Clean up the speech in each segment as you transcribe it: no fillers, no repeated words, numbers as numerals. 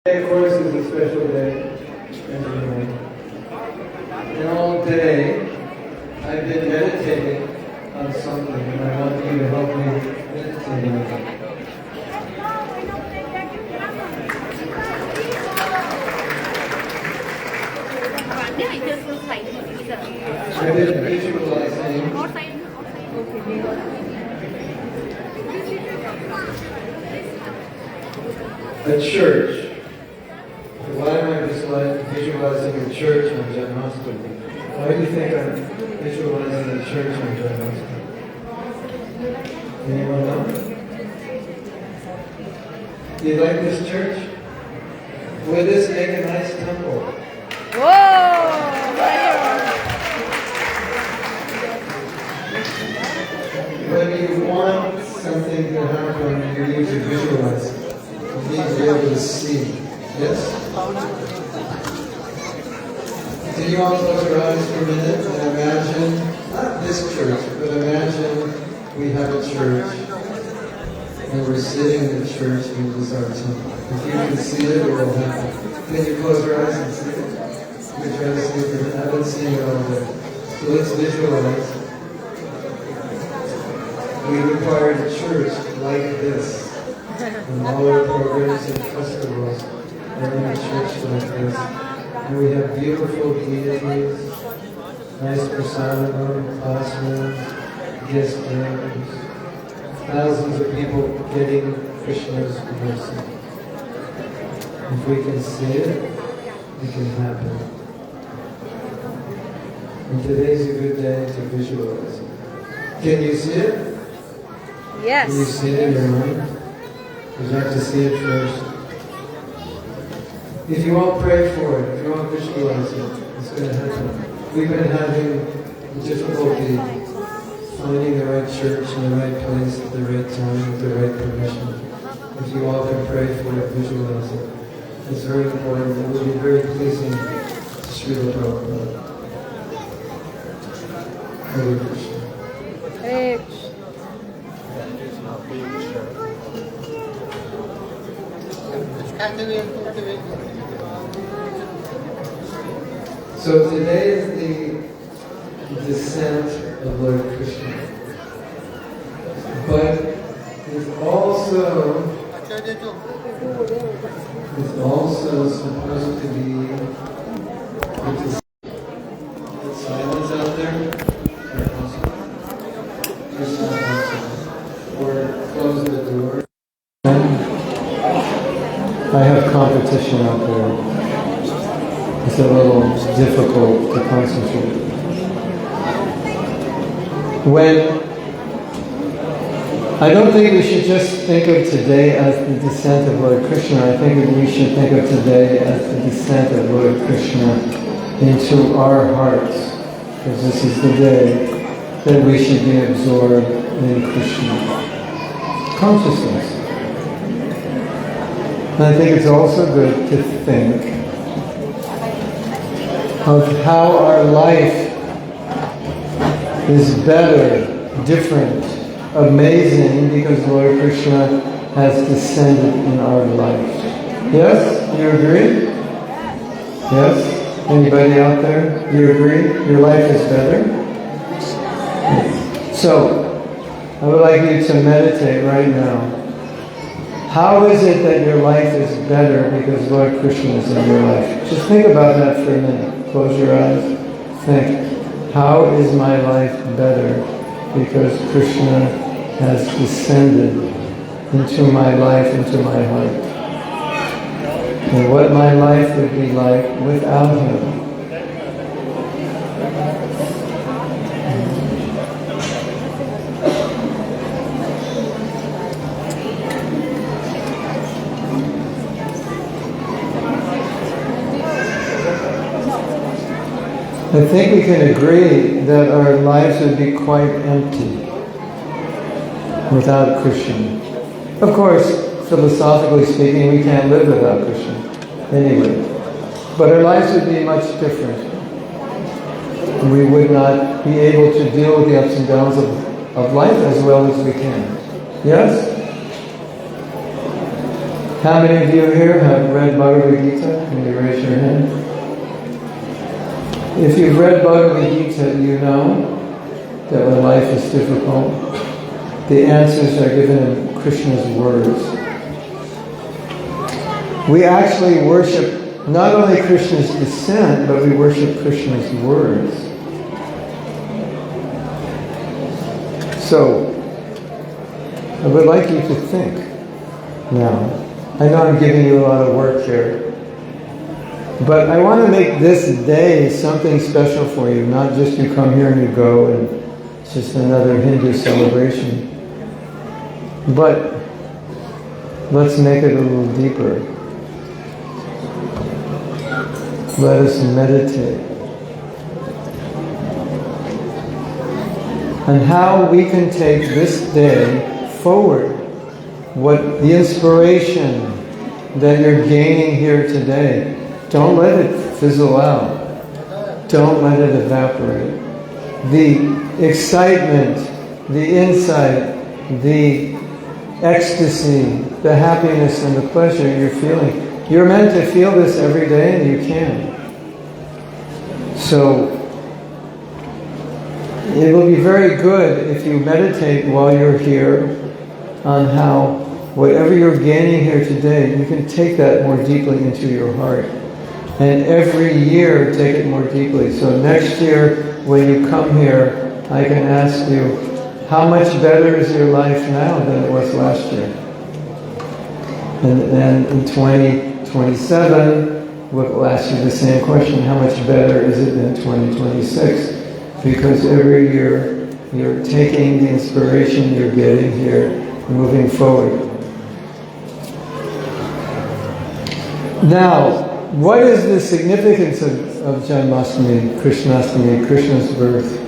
Today, of course, is a special day. And all day, I've been meditating on something, and I want you to help me meditate on it. I've been visualizing a church. Why am I visualizing a church on John Hospital? Why do you think I'm visualizing a church on John Hospital? Anyone know? Do you like this church? Would this make a nice temple? Whoa! When you want something to happen, you need to visualize it. You need to be able to see. Yes? Do you all close your eyes for a minute and imagine, not this church, but imagine we have a church and we're sitting in the church and this is our temple. If you can see it, it will happen. Can you close your eyes and see it? You can try to see it. I've been seeing it all day. So let's visualize. We require a church like this. And all our programs and festivals are in a church like this. And we have beautiful deities, nice prasadam, classrooms, guest rooms, thousands of people getting Krishna's mercy. If we can see it, it can happen. And today's a good day to visualize it. Can you see it? Yes. Can you see it in your mind? You have to see it first. If you all pray for it, if you all visualize it, it's going to happen. We've been having difficulty finding the right church in the right place at the right time with the right permission. If you all can pray for it, visualize it. It's very important. It will be very pleasing to Srila Prabhupada. Hare Krishna. Hare Krishna. So today is the descent of Lord Krishna. But it's also supposed to be silence out there. Or close the door. I have competition out there. It's a little difficult to concentrate. I don't think we should just think of today as the descent of Lord Krishna. I think that we should think of today as the descent of Lord Krishna into our hearts. Because this is the day that we should be absorbed in Krishna consciousness. And I think it's also good to think of how our life is better, different, amazing because Lord Krishna has descended in our life. Yes? You agree? Yes? Anybody out there? You agree? Your life is better? So, I would like you to meditate right now. How is it that your life is better because Lord Krishna is in your life? Just think about that for a minute. Close your eyes. Think. How is my life better because Krishna has descended into my life, into my heart? And what my life would be like without him? I think we can agree that our lives would be quite empty without Krishna. Of course, philosophically speaking, we can't live without Krishna anyway. But our lives would be much different. We would not be able to deal with the ups and downs of life as well as we can. Yes? How many of you here have read Bhagavad Gita? Can you raise your hand? If you've read Bhagavad Gita, you know that when life is difficult, the answers are given in Krishna's words. We actually worship not only Krishna's descent, but we worship Krishna's words. So, I would like you to think now. I know I'm giving you a lot of work here, but I want to make this day something special for you, not just you come here and you go and it's just another Hindu celebration. But let's make it a little deeper. Let us meditate on how we can take this day forward. What the inspiration that you're gaining here today, don't let it fizzle out. Don't let it evaporate. The excitement, the insight, the ecstasy, the happiness and the pleasure you're feeling. You're meant to feel this every day and you can. So, it will be very good if you meditate while you're here on how whatever you're gaining here today, you can take that more deeply into your heart. And every year, take it more deeply. So next year, when you come here, I can ask you, how much better is your life now than it was last year? And then in 2027, we'll ask you the same question, how much better is it than 2026? Because every year, you're taking the inspiration you're getting here, moving forward. Now, what is the significance of Janmashtami, Krishnastami, Krishna's birth?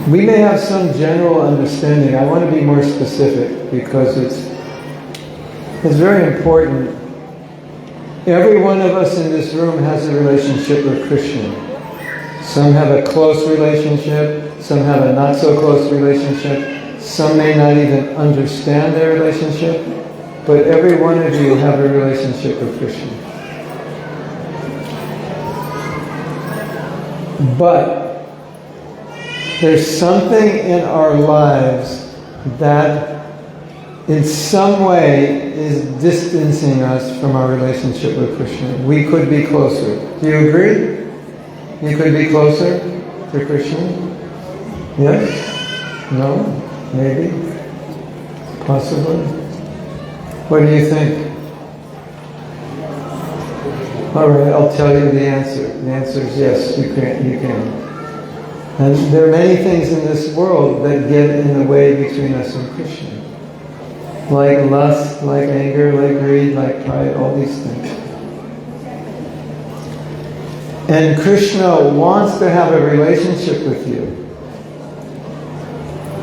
We may have some general understanding. I want to be more specific because it's very important. Every one of us in this room has a relationship with Krishna. Some have a close relationship, some have a not so close relationship, some may not even understand their relationship, but every one of you have a relationship with Krishna. But there's something in our lives that in some way is distancing us from our relationship with Krishna. We could be closer. Do you agree? You could be closer to Krishna? Yes? No? Maybe? Possibly? What do you think? Alright, I'll tell you the answer. The answer is yes, you can. And there are many things in this world that get in the way between us and Krishna. Like lust, like anger, like greed, like pride, all these things. And Krishna wants to have a relationship with you.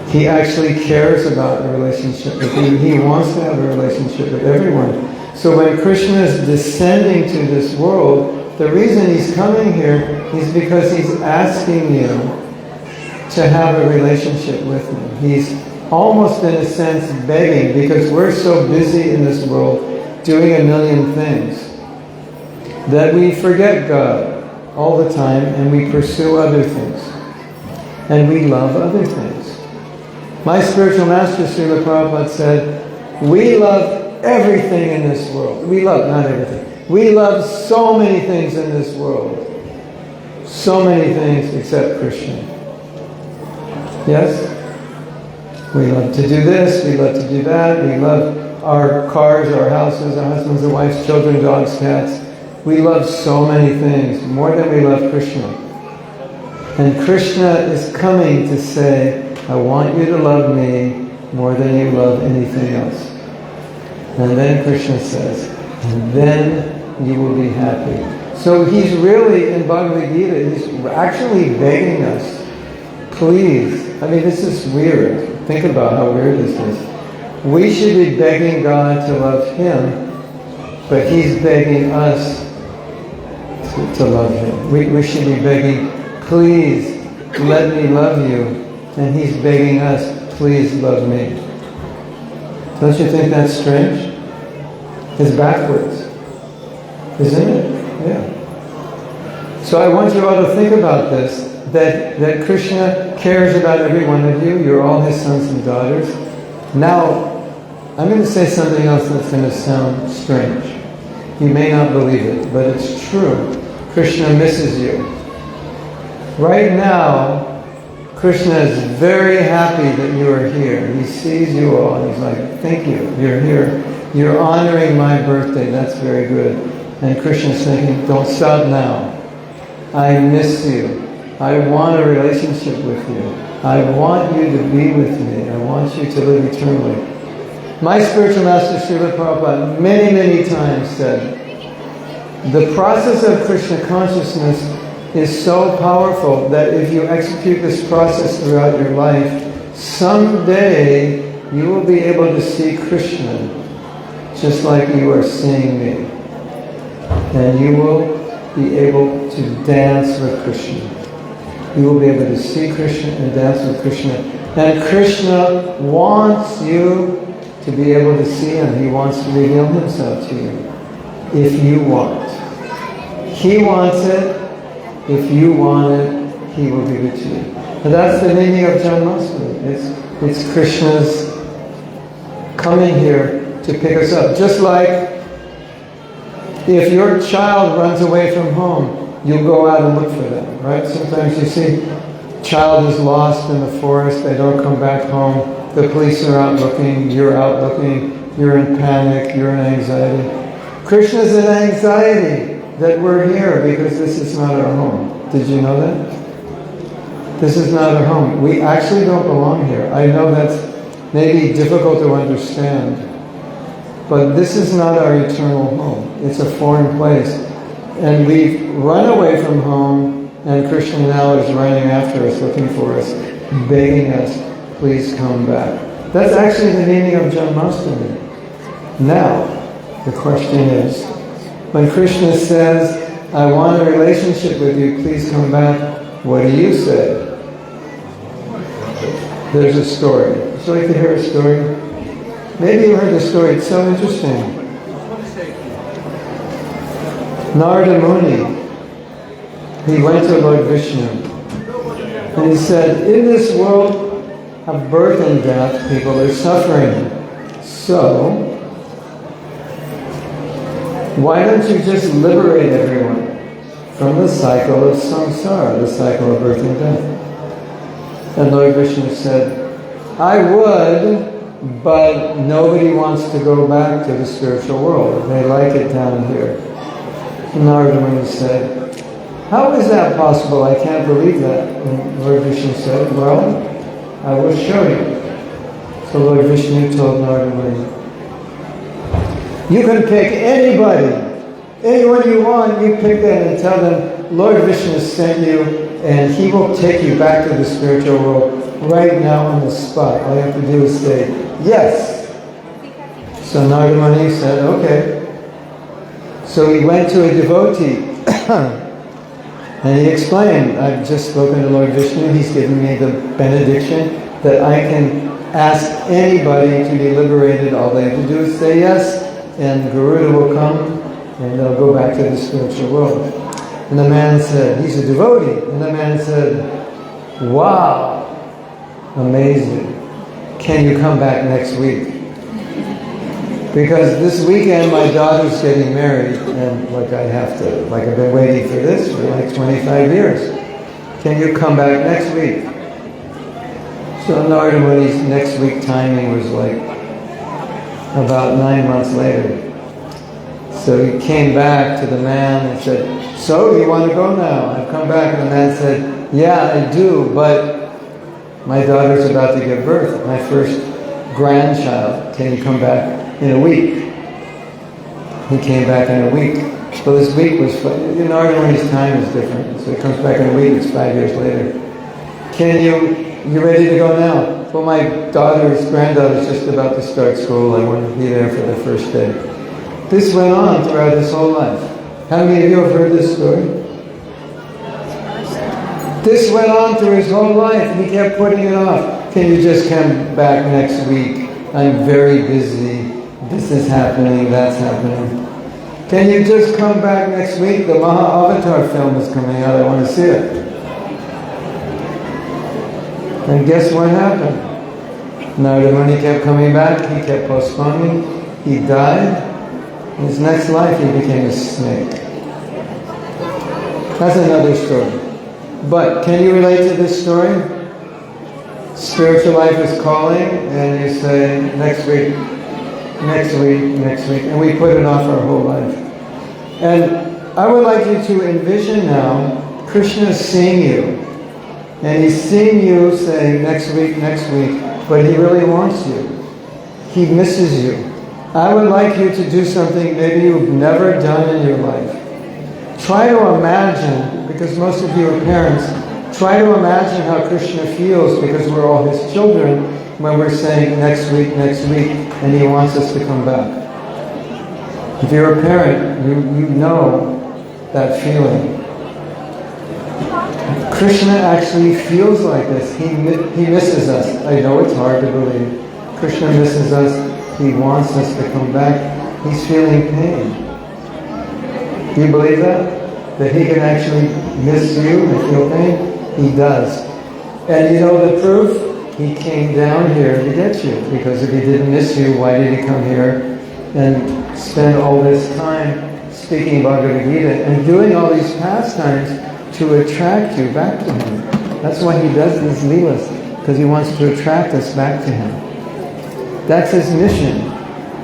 He actually cares about a relationship with you. He wants to have a relationship with everyone. So when Krishna is descending to this world, the reason he's coming here is because he's asking you to have a relationship with him. He's almost in a sense begging, because we're so busy in this world doing a million things that we forget God all the time and we pursue other things. And we love other things. My spiritual master, Srila Prabhupada, said, we love everything in this world. We love, not everything. We love so many things in this world. So many things except Krishna. Yes? We love to do this, we love to do that, we love our cars, our houses, our husbands and wives, children, dogs, cats. We love so many things, more than we love Krishna. And Krishna is coming to say, I want you to love me more than you love anything else. And then Krishna says, and then you will be happy. So he's really, in Bhagavad Gita, he's actually begging us, please, I mean this is weird. Think about how weird this is. We should be begging God to love him, but he's begging us to love him. We should be begging, please let me love you. And he's begging us, please love me. Don't you think that's strange? It's backwards, isn't it? Yeah. So I want you all to think about this, that Krishna cares about every one of you. You're all his sons and daughters. Now, I'm going to say something else that's going to sound strange. You may not believe it, but it's true. Krishna misses you. Right now, Krishna is very happy that you are here. He sees you all and he's like, thank you, you're here. You're honoring my birthday, that's very good. And Krishna's thinking, don't stop now. I miss you. I want a relationship with you. I want you to be with me. I want you to live eternally. My spiritual master, Srila Prabhupada, many, many times said, the process of Krishna consciousness is so powerful that if you execute this process throughout your life, someday you will be able to see Krishna just like you are seeing me. And you will be able to dance with Krishna. You will be able to see Krishna and dance with Krishna. And Krishna wants you to be able to see him. He wants to reveal himself to you if you want. He wants it. If you want it, he will give it to you. And that's the meaning of Janmashtami. It's Krishna's coming here to pick us up. Just like if your child runs away from home, you'll go out and look for them, right? Sometimes you see child is lost in the forest, they don't come back home, the police are out looking, you're out looking, you're in panic, you're in anxiety. Krishna's in anxiety that we're here because this is not our home. Did you know that? This is not our home. We actually don't belong here. I know that's maybe difficult to understand, but this is not our eternal home. It's a foreign place. And we've run away from home, and Krishna now is running after us, looking for us, begging us, please come back. That's actually the meaning of Janmashtami. Now, the question is, when Krishna says, I want a relationship with you, please come back, what do you say? There's a story. Would you like to hear a story? Maybe you heard the story, it's so interesting. Narada Muni, he went to Lord Vishnu, and he said, in this world of birth and death, people are suffering. So, why don't you just liberate everyone from the cycle of samsara, the cycle of birth and death? And Lord Krishna said, I would, but nobody wants to go back to the spiritual world. They like it down here. And Narada Muni said, how is that possible? I can't believe that. And Lord Vishnu said, well, I will show you. So Lord Vishnu told Narada Muni, you can pick anybody, anyone you want, you pick them and tell them, Lord Vishnu sent you and he will take you back to the spiritual world right now on the spot. All you have to do is say, yes. So Narada Muni said, okay. So he went to a devotee and he explained, I've just spoken to Lord Vishnu, he's given me the benediction that I can ask anybody to be liberated. All they have to do is say yes, and Garuda will come and they'll go back to the spiritual world. And the man said, he's a devotee, and the man said, wow, amazing. Can you come back next week? Because this weekend my daughter's getting married, and I've been waiting for this for like 25 years. Can you come back next week? So Narada Muni's next week timing was like about 9 months later. So he came back to the man and said, so you want to go now? I've come back. And the man said, yeah, I do, but my daughter's about to give birth, my first grandchild. Can you come back in a week? He came back in a week. So this week was, Narada Muni's time is different. So he comes back in a week, it's 5 years later. You ready to go now? Well, my granddaughter's just about to start school. I want to be there for the first day. This went on throughout his whole life. How many of you have heard this story? This went on through his whole life. He kept putting it off. Can you just come back next week? I'm very busy. This is happening, that's happening. Can you just come back next week? The Maha Avatar film is coming out. I want to see it. And guess what happened? Narada Muni kept coming back. He kept postponing. He died. In his next life, he became a snake. That's another story. But can you relate to this story? Spiritual life is calling, and you say, next week, next week, next week, and we put it off our whole life. And I would like you to envision now, Krishna seeing you, and he's seeing you saying next week, but he really wants you. He misses you. I would like you to do something maybe you've never done in your life. Try to imagine, because most of you are parents, try to imagine how Krishna feels, because we're all his children, when we're saying next week, and he wants us to come back. If you're a parent, you know that feeling. Krishna actually feels like this. He misses us. I know it's hard to believe. Krishna misses us. He wants us to come back. He's feeling pain. Do you believe that? That he can actually miss you and feel pain? He does. And you know the proof? He came down here to get you. Because if he didn't miss you, why did he come here and spend all this time speaking Bhagavad Gita and doing all these pastimes to attract you back to him? That's why he does these leelas, because he wants to attract us back to him. That's his mission.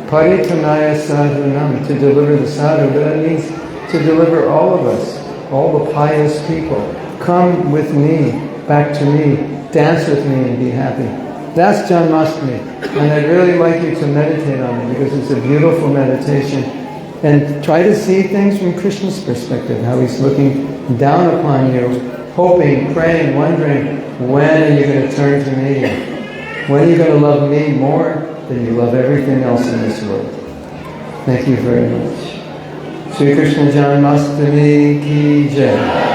Paritanaya sadhunam, to deliver the sadhu, but that means to deliver all of us, all the pious people. Come with me, back to me, dance with me and be happy. That's Janmashtami. And I'd really like you to meditate on it, because it's a beautiful meditation. And try to see things from Krishna's perspective, how he's looking down upon you, hoping, praying, wondering, when are you going to turn to me? When are you going to love me more than you love everything else in this world? Thank you very much. Shri Krishna Janmashtami ki jai.